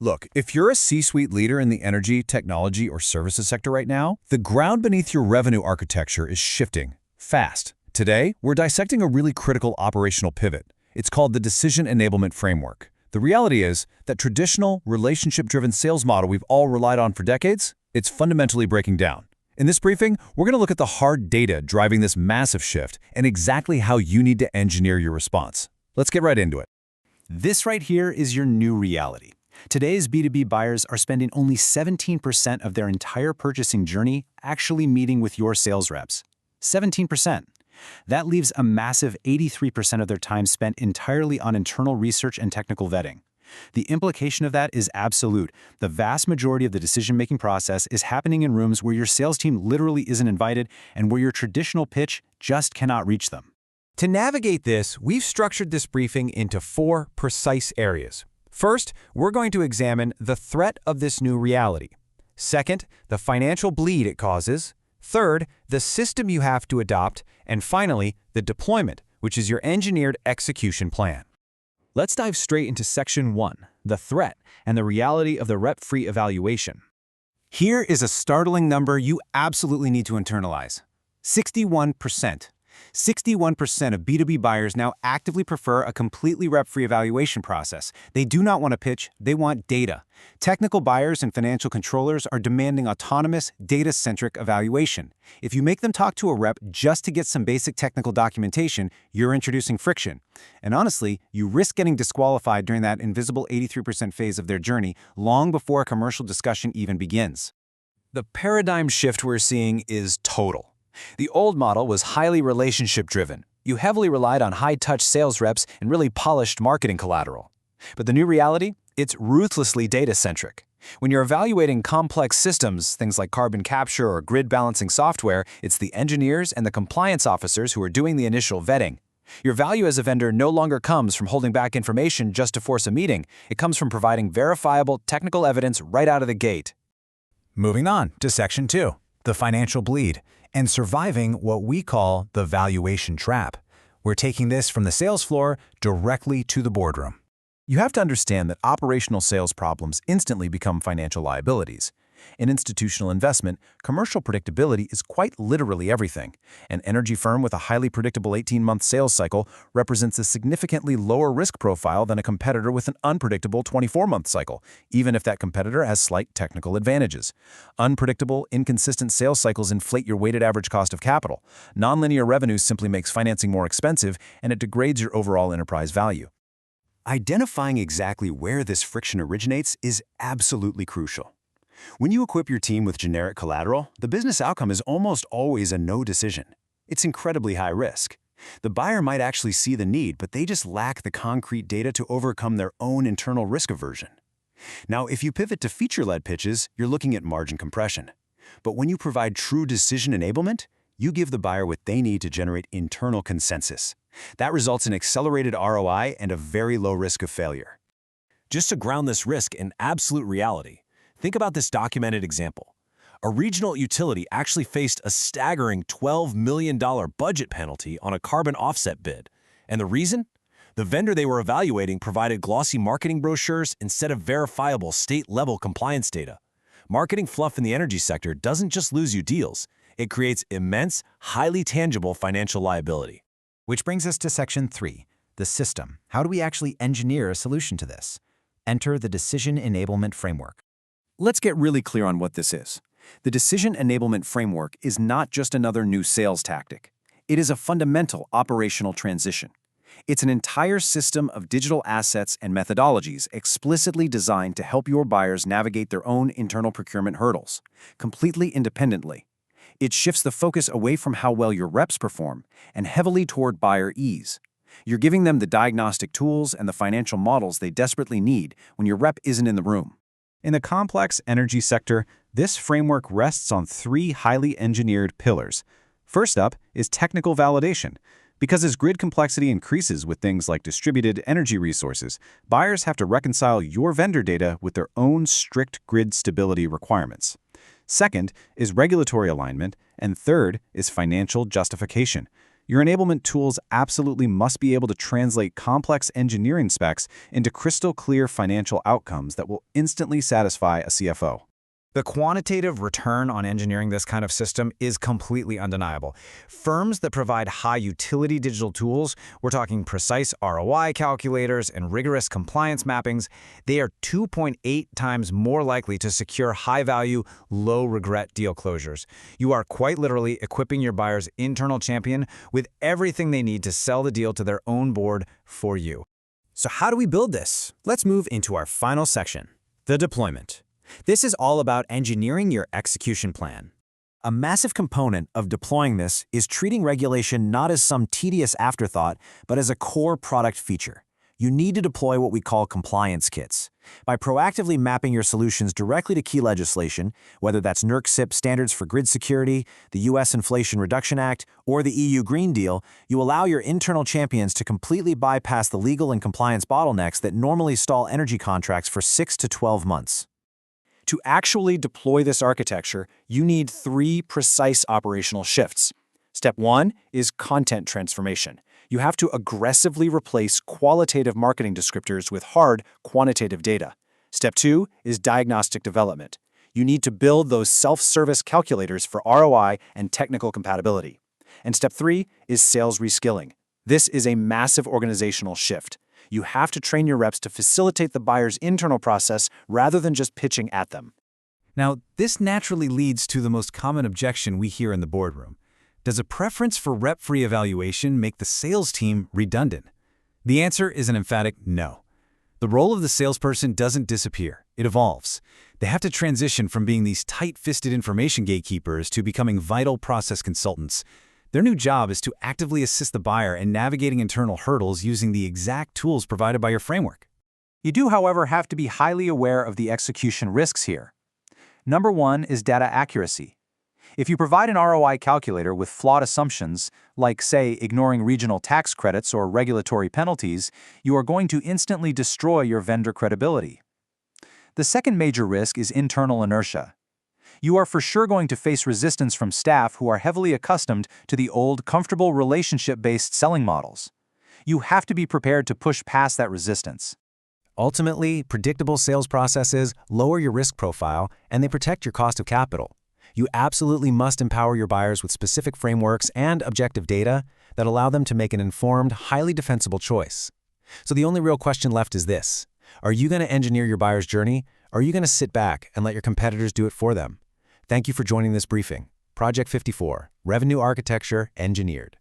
Look, if you're a C-suite leader in the energy, technology, or services sector right now, the ground beneath your revenue architecture is shifting fast. Today, we're dissecting a really critical operational pivot. It's called the decision-enablement framework. The reality is that traditional, relationship-driven sales model we've all relied on for decades, it's fundamentally breaking down. In this briefing, we're going to look at the hard data driving this massive shift and exactly how you need to engineer your response. Let's get right into it. This right here is your new reality. Today's B2B buyers are spending only 17% of their entire purchasing journey actually meeting with your sales reps. 17%. That leaves a massive 83% of their time spent entirely on internal research and technical vetting. The implication of that is absolute. The vast majority of the decision-making process is happening in rooms where your sales team literally isn't invited and where your traditional pitch just cannot reach them. To navigate this, we've structured this briefing into 4 precise areas. First, we're going to examine the threat of this new reality. Second, the financial bleed it causes. Third, the system you have to adopt. And finally, the deployment, which is your engineered execution plan. Let's dive straight into Section 1, the threat and the reality of the rep-free evaluation. Here is a startling number you absolutely need to internalize. 61%. 61% of B2B buyers now actively prefer a completely rep-free evaluation process. They do not want to pitch, they want data. Technical buyers and financial controllers are demanding autonomous, data-centric evaluation. If you make them talk to a rep just to get some basic technical documentation, you're introducing friction. And honestly, you risk getting disqualified during that invisible 83% phase of their journey long before a commercial discussion even begins. The paradigm shift we're seeing is total. The old model was highly relationship-driven. You heavily relied on high-touch sales reps and really polished marketing collateral. But the new reality? It's ruthlessly data-centric. When you're evaluating complex systems, things like carbon capture or grid balancing software, it's the engineers and the compliance officers who are doing the initial vetting. Your value as a vendor no longer comes from holding back information just to force a meeting. It comes from providing verifiable technical evidence right out of the gate. Moving on to Section 2, the financial bleed, and surviving what we call the valuation trap. We're taking this from the sales floor directly to the boardroom. You have to understand that operational sales problems instantly become financial liabilities. In institutional investment, commercial predictability is quite literally everything. An energy firm with a highly predictable 18-month sales cycle represents a significantly lower risk profile than a competitor with an unpredictable 24-month cycle, even if that competitor has slight technical advantages. Unpredictable, inconsistent sales cycles inflate your weighted average cost of capital. Nonlinear revenue simply makes financing more expensive, and it degrades your overall enterprise value. Identifying exactly where this friction originates is absolutely crucial. When you equip your team with generic collateral, the business outcome is almost always a no decision. It's incredibly high risk. The buyer might actually see the need, but they just lack the concrete data to overcome their own internal risk aversion. Now, if you pivot to feature-led pitches, you're looking at margin compression. But when you provide true decision enablement, you give the buyer what they need to generate internal consensus. That results in accelerated ROI and a very low risk of failure. Just to ground this risk in absolute reality, think about this documented example. A regional utility actually faced a staggering $12 million budget penalty on a carbon offset bid. And the reason? The vendor they were evaluating provided glossy marketing brochures instead of verifiable state-level compliance data. Marketing fluff in the energy sector doesn't just lose you deals. It creates immense, highly tangible financial liability. Which brings us to Section 3, the system. How do we actually engineer a solution to this? Enter the decision enablement framework. Let's get really clear on what this is. The decision enablement framework is not just another new sales tactic. It is a fundamental operational transition. It's an entire system of digital assets and methodologies explicitly designed to help your buyers navigate their own internal procurement hurdles, completely independently. It shifts the focus away from how well your reps perform and heavily toward buyer ease. You're giving them the diagnostic tools and the financial models they desperately need when your rep isn't in the room. In the complex energy sector, this framework rests on 3 highly engineered pillars. First up is technical validation. Because as grid complexity increases with things like distributed energy resources, buyers have to reconcile your vendor data with their own strict grid stability requirements. Second is regulatory alignment, and third is financial justification. Your enablement tools absolutely must be able to translate complex engineering specs into crystal clear financial outcomes that will instantly satisfy a CFO. The quantitative return on engineering this kind of system is completely undeniable. Firms that provide high-utility digital tools, we're talking precise ROI calculators and rigorous compliance mappings, they are 2.8 times more likely to secure high-value, low-regret deal closures. You are quite literally equipping your buyer's internal champion with everything they need to sell the deal to their own board for you. So how do we build this? Let's move into our final section, the deployment. This is all about engineering your execution plan. A massive component of deploying this is treating regulation not as some tedious afterthought, but as a core product feature. You need to deploy what we call compliance kits. By proactively mapping your solutions directly to key legislation, whether that's NERC-CIP standards for grid security, the U.S. Inflation Reduction Act, or the EU Green Deal, you allow your internal champions to completely bypass the legal and compliance bottlenecks that normally stall energy contracts for 6 to 12 months. To actually deploy this architecture, you need 3 precise operational shifts. Step 1 is content transformation. You have to aggressively replace qualitative marketing descriptors with hard, quantitative data. Step 2 is diagnostic development. You need to build those self-service calculators for ROI and technical compatibility. And step 3 is sales reskilling. This is a massive organizational shift. You have to train your reps to facilitate the buyer's internal process rather than just pitching at them. Now, this naturally leads to the most common objection we hear in the boardroom. Does a preference for rep-free evaluation make the sales team redundant? The answer is an emphatic no. The role of the salesperson doesn't disappear, it evolves. They have to transition from being these tight-fisted information gatekeepers to becoming vital process consultants. Their new job is to actively assist the buyer in navigating internal hurdles using the exact tools provided by your framework. You do, however, have to be highly aware of the execution risks here. Number 1 is data accuracy. If you provide an ROI calculator with flawed assumptions, like, say, ignoring regional tax credits or regulatory penalties, you are going to instantly destroy your vendor credibility. The second major risk is internal inertia. You are for sure going to face resistance from staff who are heavily accustomed to the old, comfortable relationship-based selling models. You have to be prepared to push past that resistance. Ultimately, predictable sales processes lower your risk profile and they protect your cost of capital. You absolutely must empower your buyers with specific frameworks and objective data that allow them to make an informed, highly defensible choice. So the only real question left is this: are you going to engineer your buyer's journey, or are you going to sit back and let your competitors do it for them? Thank you for joining this briefing. Project 54, Revenue Architecture Engineered.